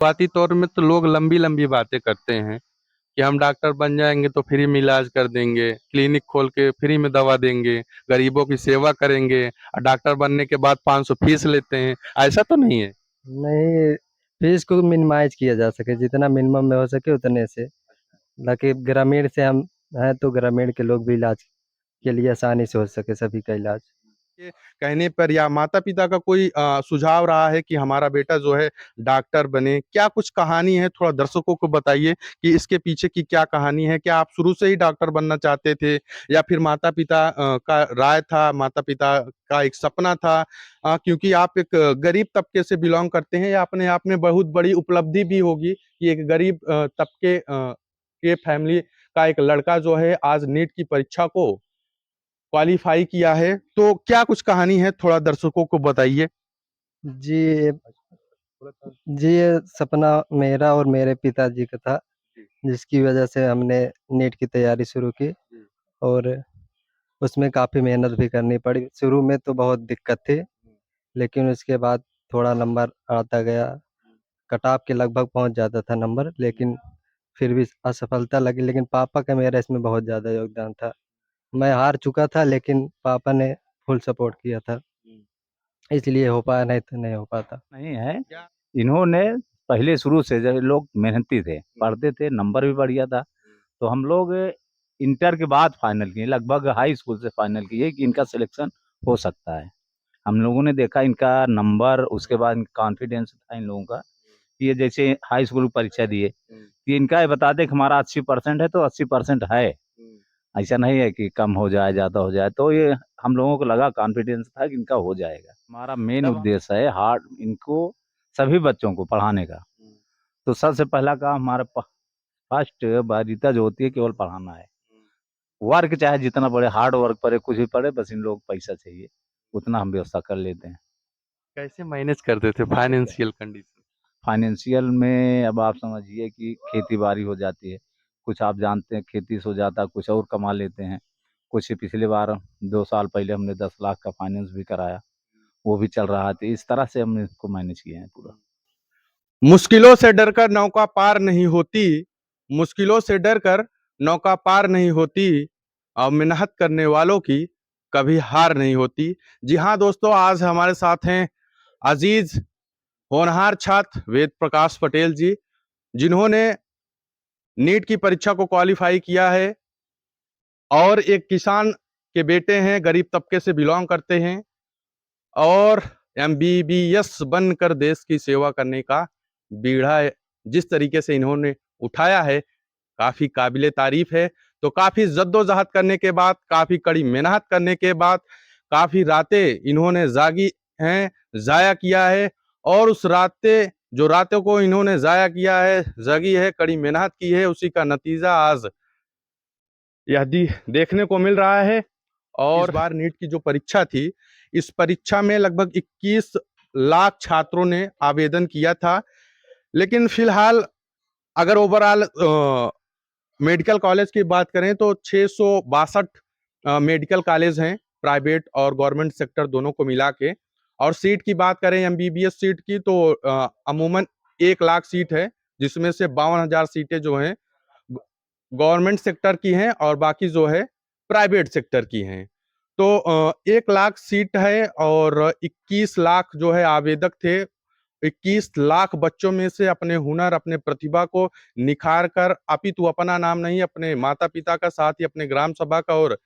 शुरुआती तौर में तो लोग लंबी लंबी बातें करते हैं कि हम डॉक्टर बन जाएंगे तो फ्री में इलाज कर देंगे, क्लिनिक खोल के फ्री में दवा देंगे, गरीबों की सेवा करेंगे, और डॉक्टर बनने के बाद 500 फीस लेते हैं। ऐसा तो नहीं है। नहीं, फीस को मिनिमाइज किया जा सके, जितना मिनिमम में हो सके उतने से। ताकि ग्रामीण से हम हैं तो ग्रामीण के लोग भी इलाज के लिए आसानी से हो सके सभी का इलाज। के कहने पर या माता पिता का कोई सुझाव रहा है कि हमारा बेटा जो है डॉक्टर बने? क्या कुछ कहानी है, थोड़ा दर्शकों को बताइए कि इसके पीछे की क्या कहानी है? क्या आप शुरू से ही डॉक्टर बनना चाहते थे, या फिर माता पिता का राय था, माता पिता का एक सपना था? क्योंकि आप एक गरीब तबके से बिलोंग करते हैं, या अपने आप में बहुत बड़ी उपलब्धि भी होगी कि एक गरीब तबके के फैमिली का एक लड़का जो है आज नीट की परीक्षा को क्वालीफाई किया है। तो क्या कुछ कहानी है, थोड़ा दर्शकों को बताइए। जी, जी, ये सपना मेरा और मेरे पिताजी का था, जिसकी वजह से हमने नीट की तैयारी शुरू की। और उसमें काफ़ी मेहनत भी करनी पड़ी। शुरू में तो बहुत दिक्कत थी, लेकिन उसके बाद थोड़ा नंबर आता गया। कट ऑफ के लगभग पहुंच जाता था नंबर, लेकिन फिर भी असफलता लगी। लेकिन पापा का मेरा इसमें बहुत ज़्यादा योगदान था। मैं हार चुका था, लेकिन पापा ने फुल सपोर्ट किया था, इसलिए हो पाया, नहीं तो नहीं हो पाता। नहीं है। क्या? इन्होंने पहले शुरू से जब लोग मेहनती थे, पढ़ते थे, नंबर भी बढ़िया था, तो हम लोग इंटर के बाद फाइनल किए, लगभग हाई स्कूल से फाइनल किए कि इनका सिलेक्शन हो सकता है। हम लोगों ने देखा इनका नंबर, उसके बाद कॉन्फिडेंस था इन लोगों का कि ये जैसे हाई स्कूल की परीक्षा दिए कि इनका ये बता दे कि हमारा 80% है तो 80% है, ऐसा नहीं है कि कम हो जाए ज़्यादा हो जाए। तो ये हम लोगों को लगा, कॉन्फिडेंस था कि इनका हो जाएगा। हमारा मेन तब उद्देश्य है हार्ड इनको सभी बच्चों को पढ़ाने का। तो सबसे पहला काम हमारा फर्स्ट बाध्यता जो होती है केवल पढ़ाना है। वर्क चाहे जितना बड़े हार्ड वर्क पड़े, कुछ भी पड़े, बस इन लोग को पैसा चाहिए, उतना हम व्यवस्था कर लेते हैं। कैसे मैनेज करते थे फाइनेंशियल कंडीशन? फाइनेंशियल में अब आप समझिए कि खेती बाड़ी हो जाती है, कुछ आप जानते हैं खेती से हो जाता है, कुछ और कमा लेते हैं। कुछ पिछले बार 2 साल पहले हमने 10 लाख का फाइनेंस भी कराया, वो भी चल रहा है। तो इस तरह से हमने इसको मैनेज किया है पूरा। मुश्किलों से डरकर नौका पार नहीं होती, मुश्किलों से डरकर नौका पार नहीं होती, और मेहनत करने वालों की कभी हार नहीं होती। जी हाँ दोस्तों, आज हमारे साथ हैं अजीज होनहार छात्र वेद प्रकाश पटेल जी, जिन्होंने नीट की परीक्षा को क्वालिफाई किया है, और एक किसान के बेटे हैं, गरीब तबके से बिलोंग करते हैं, और एमबीबीएस बनकर देश की सेवा करने का बीड़ा जिस तरीके से इन्होंने उठाया है, काफी काबिले तारीफ है। तो काफी जद्दोजहद करने के बाद, काफी कड़ी मेहनत करने के बाद, काफी रातें इन्होंने जागी हैं, जाया किया है, और उस रातें, जो रातों को इन्होंने जाया किया है, जगी है, कड़ी मेहनत की है, उसी का नतीजा आज यह देखने को मिल रहा है। और इस बार नीट की जो परीक्षा थी, इस परीक्षा में लगभग 21 लाख छात्रों ने आवेदन किया था। लेकिन फिलहाल अगर ओवरऑल मेडिकल कॉलेज की बात करें तो 662 मेडिकल कॉलेज हैं, प्राइवेट और गवर्नमेंट सेक्टर दोनों को मिला के। और सीट की बात करें एमबीबीएस सीट की, तो अमूमन 1 लाख सीट है, जिसमें से 52,000 सीटें जो हैं गवर्नमेंट सेक्टर की हैं, और बाकी जो है प्राइवेट सेक्टर की हैं। तो 1 लाख सीट है, और 21 लाख जो है आवेदक थे। 21 लाख बच्चों में से अपने हुनर, अपने प्रतिभा को निखार कर, अपितु अपना नाम नहीं, अपने माता पिता का, साथ ही अपने ग्राम सभा का और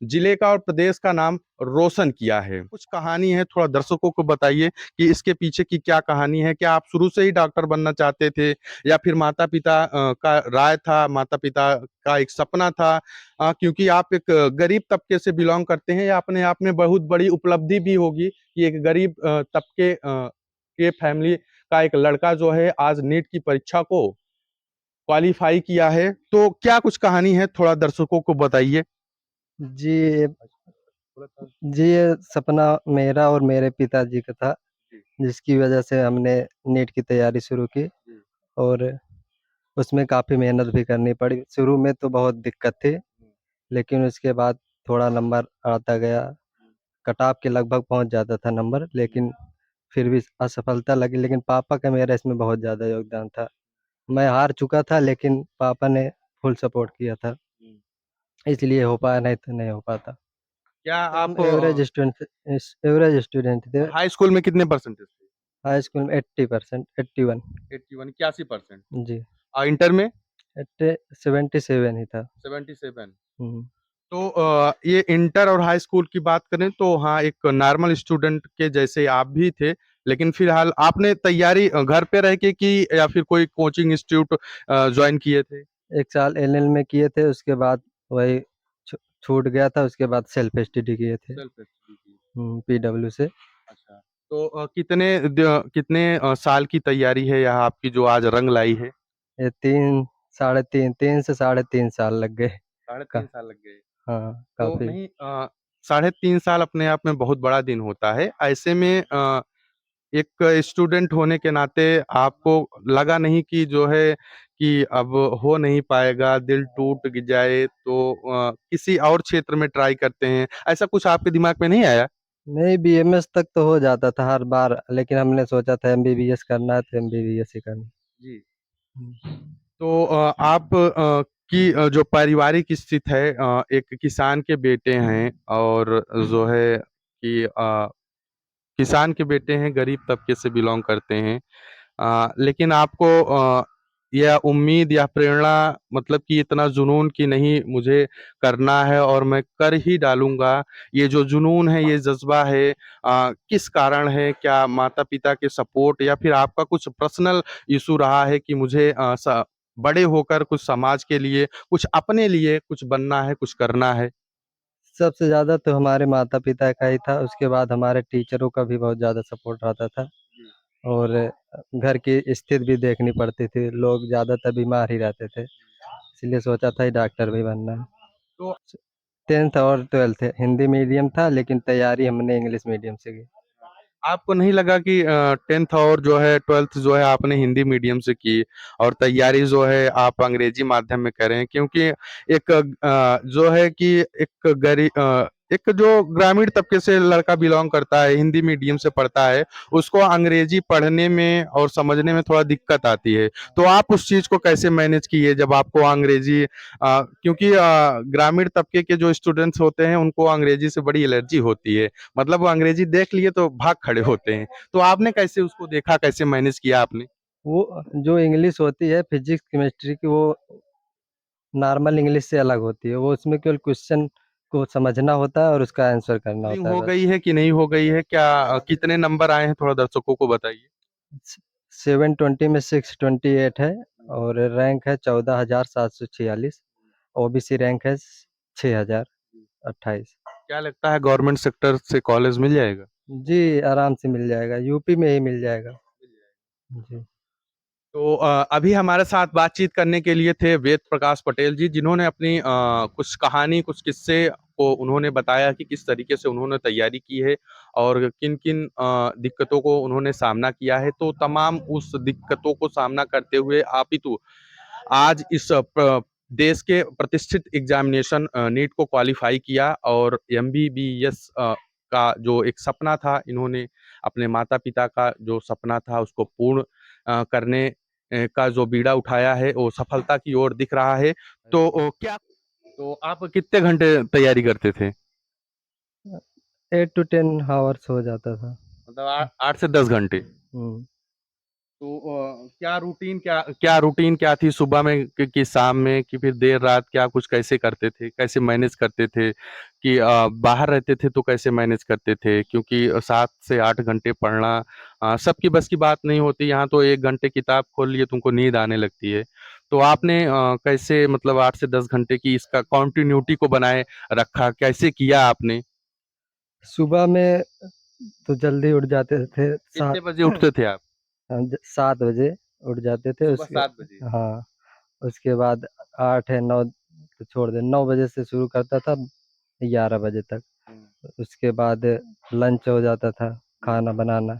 जिले का और प्रदेश का नाम रोशन किया है। कुछ कहानी है, थोड़ा दर्शकों को बताइए कि इसके पीछे की क्या कहानी है? क्या आप शुरू से ही डॉक्टर बनना चाहते थे, या फिर माता पिता का राय था, माता पिता का एक सपना था? क्योंकि आप एक गरीब तबके से बिलोंग करते हैं, या अपने आप में बहुत बड़ी उपलब्धि भी होगी कि एक गरीब तबके के फैमिली का एक लड़का जो है आज नीट की परीक्षा को क्वालीफाई किया है। तो क्या कुछ कहानी है, थोड़ा दर्शकों को बताइए। जी, जी, ये सपना मेरा और मेरे पिताजी का था, जिसकी वजह से हमने नीट की तैयारी शुरू की। और उसमें काफ़ी मेहनत भी करनी पड़ी। शुरू में तो बहुत दिक्कत थी, लेकिन उसके बाद थोड़ा नंबर आता गया। कट ऑफ के लगभग पहुंच जाता था नंबर, लेकिन फिर भी असफलता लगी, लेकिन पापा का मेरा इसमें बहुत ज़्यादा योगदान था। मैं हार चुका था, लेकिन पापा ने फुल सपोर्ट किया था, इसलिए हो पाया, नहीं तो नहीं हो पाता। क्या हम आप एवरेज स्टूडेंट थे। हाई स्कूल में कितने परसेंटेज थे? हाई स्कूल में 80%, 81। 81, 81%। जी, इंटर में 77 ही था। 77। हम्म। तो ये इंटर और हाई स्कूल की बात करें तो हाँ, एक नॉर्मल स्टूडेंट के जैसे आप भी थे, लेकिन फिलहाल आपने तैयारी घर पे रह के की या फिर कोई कोचिंग इंस्टीट्यूट ज्वाइन किए थे? 1 साल एलएल में किए थे, उसके बाद वही छूट गया था, उसके बाद सेल्फ स्टडी किए थे। सेल्फ स्टडी की। पीडब्ल्यू से। अच्छा। तो कितने साल की तैयारी है यह आपकी जो आज रंग लाई है? ये 3 से 3.5 साल लग गए। साढ़े का, तीन साल लग गए। हाँ, तो काफी। नहीं, 3.5 साल अपने आप में बहुत बड़ा दिन होता है। ऐसे में एक स्टूडेंट होने के नाते आपको लगा नहीं कि जो है कि अब हो नहीं पाएगा, दिल टूट जाए तो किसी और क्षेत्र में ट्राई करते हैं, ऐसा कुछ आपके दिमाग में नहीं आया? नहीं, बीएमएस तक तो हो जाता था हर बार, लेकिन हमने सोचा था एमबीबीएस करना है तो एमबीबीएस ही करना। जी। हम्म। तो आप की जो पारिवारिक स्थिति है, एक किसान के बेटे हैं और जो है कि किसान के बेटे हैं, गरीब तबके से बिलोंग करते हैं। लेकिन आपको यह उम्मीद या प्रेरणा, मतलब कि इतना जुनून कि नहीं मुझे करना है और मैं कर ही डालूँगा, ये जो जुनून है, ये जज़्बा है, किस कारण है? क्या माता-पिता के सपोर्ट या फिर आपका कुछ पर्सनल इश्यू रहा है कि मुझे बड़े होकर कुछ समाज के लिए, कुछ अपने लिए कुछ बनना है, कुछ करना है? सबसे ज्यादा तो हमारे माता पिता का ही था, उसके बाद हमारे टीचरों का भी बहुत ज्यादा सपोर्ट रहता था। और घर की स्थिति भी देखनी पड़ती थी, लोग ज्यादातर बीमार ही रहते थे, इसलिए सोचा था ही डॉक्टर भी बनना है। तो 10th और 12th हिंदी मीडियम था, लेकिन तैयारी हमने इंग्लिश मीडियम से की। आपको नहीं लगा कि 10th और जो है 12th जो है आपने हिंदी मीडियम से की और तैयारी जो है आप अंग्रेजी माध्यम में कर रहे हैं, क्योंकि एक जो है कि एक जो ग्रामीण तबके से लड़का बिलोंग करता है, हिंदी मीडियम से पढ़ता है, उसको अंग्रेजी पढ़ने में और समझने में थोड़ा दिक्कत आती है। तो आप उस चीज़ को कैसे मैनेज किए जब आपको अंग्रेजी क्योंकि ग्रामीण तबके के जो स्टूडेंट्स होते हैं उनको अंग्रेजी से बड़ी एलर्जी होती है, मतलब वो अंग्रेजी देख लिए तो भाग खड़े होते हैं। तो आपने कैसे उसको देखा, कैसे मैनेज किया आपने? वो जो इंग्लिश होती है फिजिक्स केमिस्ट्री की, वो नॉर्मल इंग्लिश से अलग होती है। वो उसमें केवल क्वेश्चन को समझना होता है और उसका आंसर करना स्कूलिंग होता है हो बस। गई है कि नहीं हो गई है? क्या कितने नंबर आए हैं थोड़ा दर्शकों को बताइए? 720 में 628 है, और रैंक है 14,746। ओबीसी रैंक है 6,028। क्या लगता है गवर्नमेंट सेक्टर से कॉलेज मिल जाएगा? जी, आराम से मिल जाएगा, यूपी में ही मिल जाएगा। जी। तो अभी हमारे साथ बातचीत करने के लिए थे वेद प्रकाश पटेल जी, जिन्होंने अपनी कुछ कहानी, कुछ किस्से को उन्होंने बताया कि किस तरीके से उन्होंने तैयारी की है और किन-किन दिक्कतों को उन्होंने सामना किया है। तो तमाम उस दिक्कतों को सामना करते हुए अपितु आज इस देश के प्रतिष्ठित एग्जामिनेशन नीट को क्वालिफाई किया और एमबीबीएस का जो एक सपना था, इन्होंने अपने माता-पिता का जो सपना था उसको पूर्ण करने का जो बीड़ा उठाया है वो सफलता की ओर दिख रहा है। तो तो आप कितने घंटे तैयारी करते थे? 8 to 10 हावर्स हो जाता था। मतलब 8 से 10 घंटे। हम्म। तो क्या रूटीन क्या थी सुबह में कि शाम में कि फिर देर रात, क्या कुछ कैसे करते थे? कैसे मैनेज करते थे? कि बाहर रहते थे तो कैसे मैनेज करते थे? क्योंकि 7 से 8 घंटे पढ़ना सबकी बस की बात नहीं होती। यहाँ तो 1 घंटे किताब खोल लिए तुमको नींद आने लगती है। तो आपने कैसे मतलब 8 से 10 घंटे की इसका कंटिन्यूटी को बनाए रखा? कैसे किया आपने? सुबह में तो जल्दी उठ जाते थे, कितने बजे उठते थे आप? 7 बजे उठ जाते थे सुबह उसके। 7 बजे। हाँ, उसके बाद 8 है 9 तो छोड़ दे, 9 बजे से शुरू करता था 11 बजे तक। हुँ, उसके बाद लंच हो जाता था, हुँ, खाना बनाना,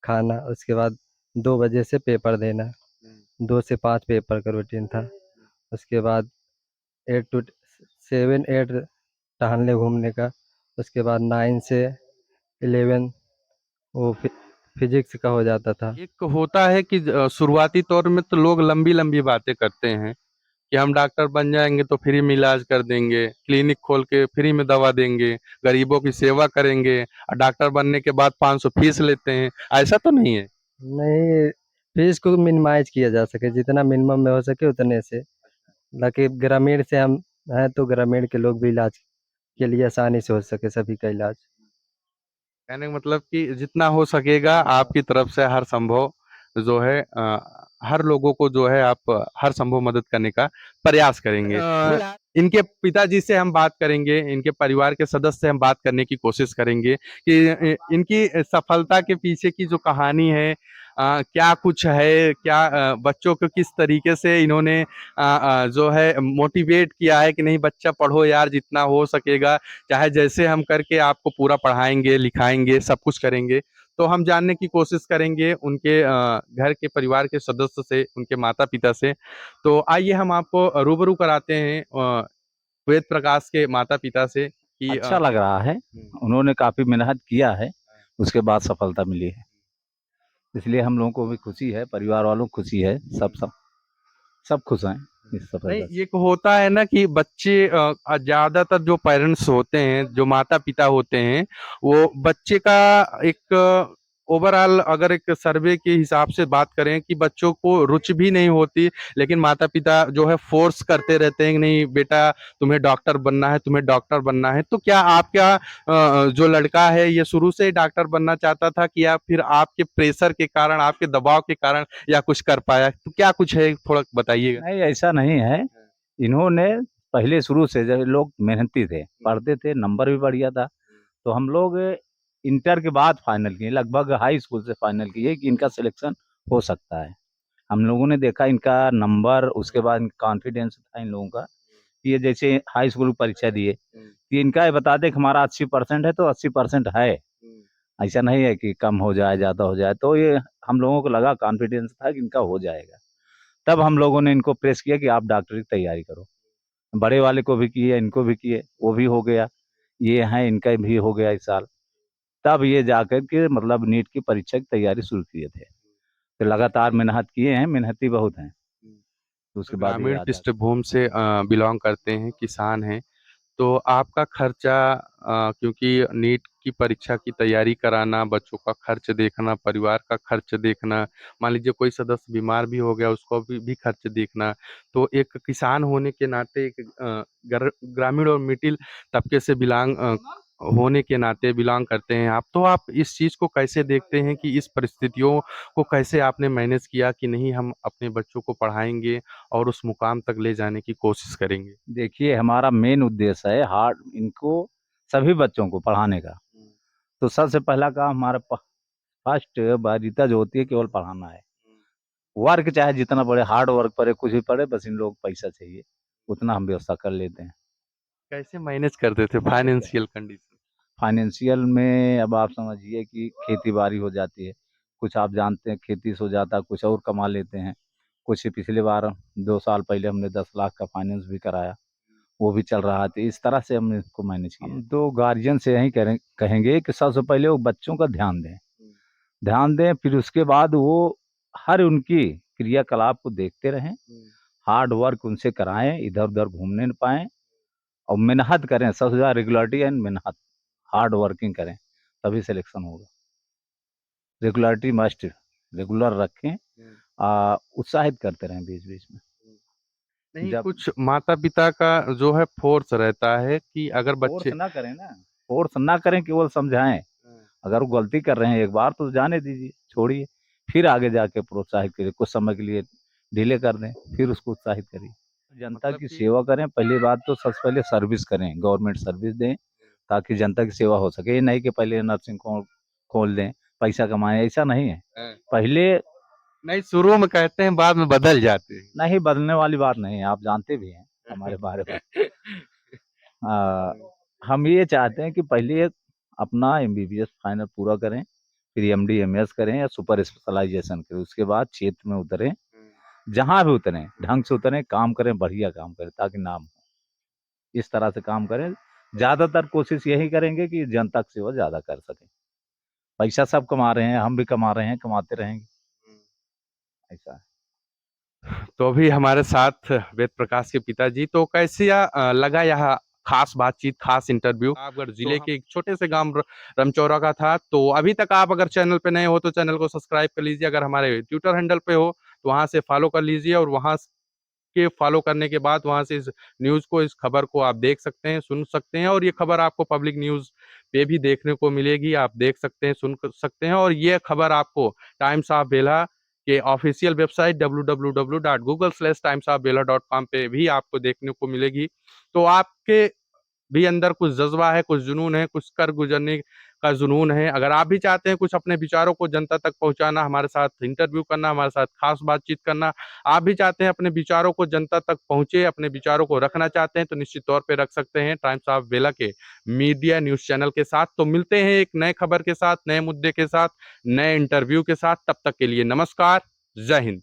खाना, उसके बाद 2 बजे से पेपर देना। हुँ, 2 से 5 पेपर का रूटीन था। उसके बाद 8 to 7 8 टहलने घूमने का। उसके बाद 9 से 11 वो फिजिक्स का हो जाता था। एक होता है कि शुरुआती तौर में तो लोग लंबी-लंबी बातें करते हैं कि हम डॉक्टर बन जाएँगे तो फ्री में इलाज कर देंगे, क्लिनिक खोल के फ्री में दवा देंगे, गरीबों की सेवा करेंगे और डॉक्टर बनने के बाद 500 फीस लेते हैं। ऐसा तो नहीं है? नहीं, फीस को मिनिमाइज़ किया जा सके, जितना मिनिमम में हो सके उतने से। ताकि ग्रामीण से हम हैं तो ग्रामीण के लोग भी इलाज के लिए आसानी से हो सके सभी का इलाज। कहने का मतलब कि जितना हो सकेगा आपकी तरफ से हर संभव जो है हर लोगों को जो है आप हर संभव मदद करने का प्रयास करेंगे। इनके पिताजी से हम बात करेंगे, इनके परिवार के सदस्य से हम बात करने की कोशिश करेंगे कि इनकी सफलता के पीछे की जो कहानी है क्या कुछ है, क्या बच्चों को किस तरीके से इन्होंने जो है मोटिवेट किया है कि नहीं बच्चा पढ़ो यार जितना हो सकेगा, चाहे जैसे हम करके आपको पूरा पढ़ाएँगे, लिखाएँगे, सब कुछ करेंगे। तो हम जानने की कोशिश करेंगे उनके घर के परिवार के सदस्य से, उनके माता-पिता से। तो आइए हम आपको रूबरू कराते हैं वेद प्रकाश के माता-पिता से कि अच्छा लग रहा है, उन्होंने काफ़ी मेहनत किया है, उसके बाद सफलता मिली है। इसलिए हम लोगों को भी खुशी है, परिवार वालों को खुशी है, सब खुश हैं इस नहीं, सफलता से। एक होता है ना कि बच्चे ज़्यादातर जो पेरेंट्स होते हैं, जो माता-पिता होते हैं, वो बच्चे का एक ओवरऑल अगर एक सर्वे के हिसाब से बात करें कि बच्चों को रुचि भी नहीं होती, लेकिन माता-पिता जो है फ़ोर्स करते रहते हैं कि नहीं बेटा तुम्हें डॉक्टर बनना है, तुम्हें डॉक्टर बनना है। तो क्या आपका जो लड़का है ये शुरू से ही डॉक्टर बनना चाहता था कि या फिर आपके प्रेशर के कारण, आपके दबाव के कारण या कुछ कर पाया? तो क्या कुछ है थोड़ा बताइएगा? नहीं, ऐसा नहीं है, इन्होंने पहले शुरू से जब लोग मेहनती थे, पढ़ते थे, नंबर भी बढ़िया था, तो हम लोग इंटर के बाद फाइनल किए, लगभग हाई स्कूल से फाइनल किए कि इनका सिलेक्शन हो सकता है। हम लोगों ने देखा इनका नंबर, उसके बाद कॉन्फिडेंस था इन लोगों का कि ये जैसे हाई स्कूल की परीक्षा दिए, कि इनका ये बता दें कि हमारा 80% है तो 80% है। ऐसा नहीं है कि कम हो जाए, ज़्यादा हो जाए, तो ये हम लोगों को लगा कॉन्फिडेंस था कि इनका हो जाएगा। तब हम लोगों ने इनको प्रेस किया कि आप डॉक्टरी की तैयारी करो। बड़े वाले को भी किए, इनको भी किए, वो भी हो गया। ये हैं, इनका भी हो गया इस साल। तब ये जाकर के मतलब नीट की परीक्षा की तैयारी शुरू किए थे। तो लगातार मेहनत किए हैं, मेहनती बहुत हैं। तो उसके बाद ये ग्रामीण आज पृष्ठभूमि से बिलॉन्ग करते हैं, किसान हैं, तो आपका खर्चा क्योंकि नीट की परीक्षा की तैयारी कराना, बच्चों का खर्च देखना, परिवार का खर्च देखना, मान लीजिए कोई सदस्य बीमार भी हो गया, उसको भी खर्च देखना, तो एक किसान होने के नाते एक ग्रामीण और मिडिल तबके से होने के नाते बिलॉन्ग करते हैं आप, तो आप इस चीज़ को कैसे देखते हैं कि इस परिस्थितियों को कैसे आपने मैनेज किया कि नहीं हम अपने बच्चों को पढ़ाएँगे और उस मुकाम तक ले जाने की कोशिश करेंगे? देखिए हमारा मेन उद्देश्य है हार्ड इनको सभी बच्चों को पढ़ाने का। तो सबसे पहला काम हमारा फर्स्ट बाध्यता जो होती है केवल पढ़ाना है। वर्क चाहे जितना बड़े हार्ड वर्क पड़े, कुछ भी पड़े, बस इन लोगों को पैसा चाहिए, उतना हम व्यवस्था कर लेते हैं। कैसे मैनेज करते थे फाइनेंशियल कंडीशन? फाइनेंशियल में अब आप समझिए कि खेती-बाड़ी हो जाती है, कुछ आप जानते हैं खेती से हो जाता है, कुछ और कमा लेते हैं। कुछ पिछली बार 2 साल पहले हमने 10 लाख का फाइनेंस भी कराया, वो भी चल रहा है, तो इस तरह से हमने इसको मैनेज किया। हम तो गार्जियन से यही कहेंगे कि सबसे पहले वो बच्चों का ध्यान दें, फिर उसके बाद वो हर उनकी क्रियाकलाप को देखते रहें, हार्ड वर्क उनसे कराएँ, इधर-उधर घूमने ना पाएँ और मेहनत करें, सबसे ज़्यादा रेगुलरिटी एंड मेहनत, हार्ड वर्किंग करें, तभी सिलेक्शन होगा। रेगुलरिटी मस्ट, रेगुलर रखें, उत्साहित करते रहें बीच-बीच में। नहीं, जब कुछ माता-पिता का जो है फ़ोर्स रहता है कि अगर फ़ोर्स बच्चे ना करें ना, फ़ोर्स ना करें, केवल समझाएँ। अगर वो गलती कर रहे हैं एक बार तो जाने दीजिए, छोड़िए, फिर आगे जाके प्रोत्साहित करिए, कुछ समय के लिए डिले कर दें, फिर उसको उत्साहित करिए। जनता मतलब की कि सेवा करें, पहली बात तो सबसे पहले सर्विस करें, गवर्नमेंट सर्विस दें, ताकि जनता की सेवा हो सके। ये नहीं कि पहले नर्सिंग खोल दें, पैसा कमाएँ, ऐसा नहीं है। पहले नहीं, शुरू में कहते हैं, बाद में बदल जाते हैं। नहीं, बदलने वाली बात नहीं है, आप जानते भी हैं हमारे बारे में। अ, हम ये चाहते हैं कि पहले अपना एमबीबीएस फाइनल पूरा करें, फिर एमडी, एमएस करें या सुपर स्पेशलाइज़ेशन करें, उसके बाद क्षेत्र में उतरें, जहाँ भी उतरें, ढंग से उतरें, काम करें, बढ़िया काम करें ताकि नाम हो। इस तरह से काम करें, ज़्यादातर कोशिश यही करेंगे कि जनता की सेवा ज़्यादा कर सकें। पैसा सब कमा रहे हैं, हम भी कमा रहे हैं, कमाते रहेंगे, ऐसा है। तो अभी हमारे साथ वेद प्रकाश के पिताजी, तो कैसे लगा यह खास बातचीत, खास इंटरव्यू? आपगढ़ जिले के एक छोटे से गांव रमचौरा का था। तो अभी तक आप अगर चैनल पे नए हो तो चैनल को सब्सक्राइब कर लीजिए, अगर हमारे ट्विटर हैंडल पे हो तो वहां से फॉलो कर लीजिए, और वहां के फॉलो करने के बाद वहां से इस न्यूज को, इस खबर को आप देख सकते हैं, सुन सकते हैं, और ये खबर आपको पब्लिक न्यूज पे भी देखने को मिलेगी, आप देख सकते हैं, सुन सकते हैं। और ये खबर आपको टाइम्स ऑफ बेल्हा के ऑफिशियल वेबसाइट www.google/timesofbella.com पे भी आपको देखने को मिलेगी। तो आपके भी अंदर कुछ जज्बा है, कुछ जुनून है, कुछ कर गुजरने का जुनून है, अगर आप भी चाहते हैं कुछ अपने विचारों को जनता तक पहुंचाना, हमारे साथ इंटरव्यू करना, हमारे साथ खास बातचीत करना, आप भी चाहते हैं अपने विचारों को जनता तक पहुंचे, अपने विचारों को रखना चाहते हैं, तो निश्चित तौर पे रख सकते हैं टाइम्स ऑफ बेला के मीडिया न्यूज चैनल के साथ। तो मिलते हैं एक नए खबर के साथ, नए मुद्दे के साथ, नए इंटरव्यू के साथ। तब तक के लिए नमस्कार, जय हिंद।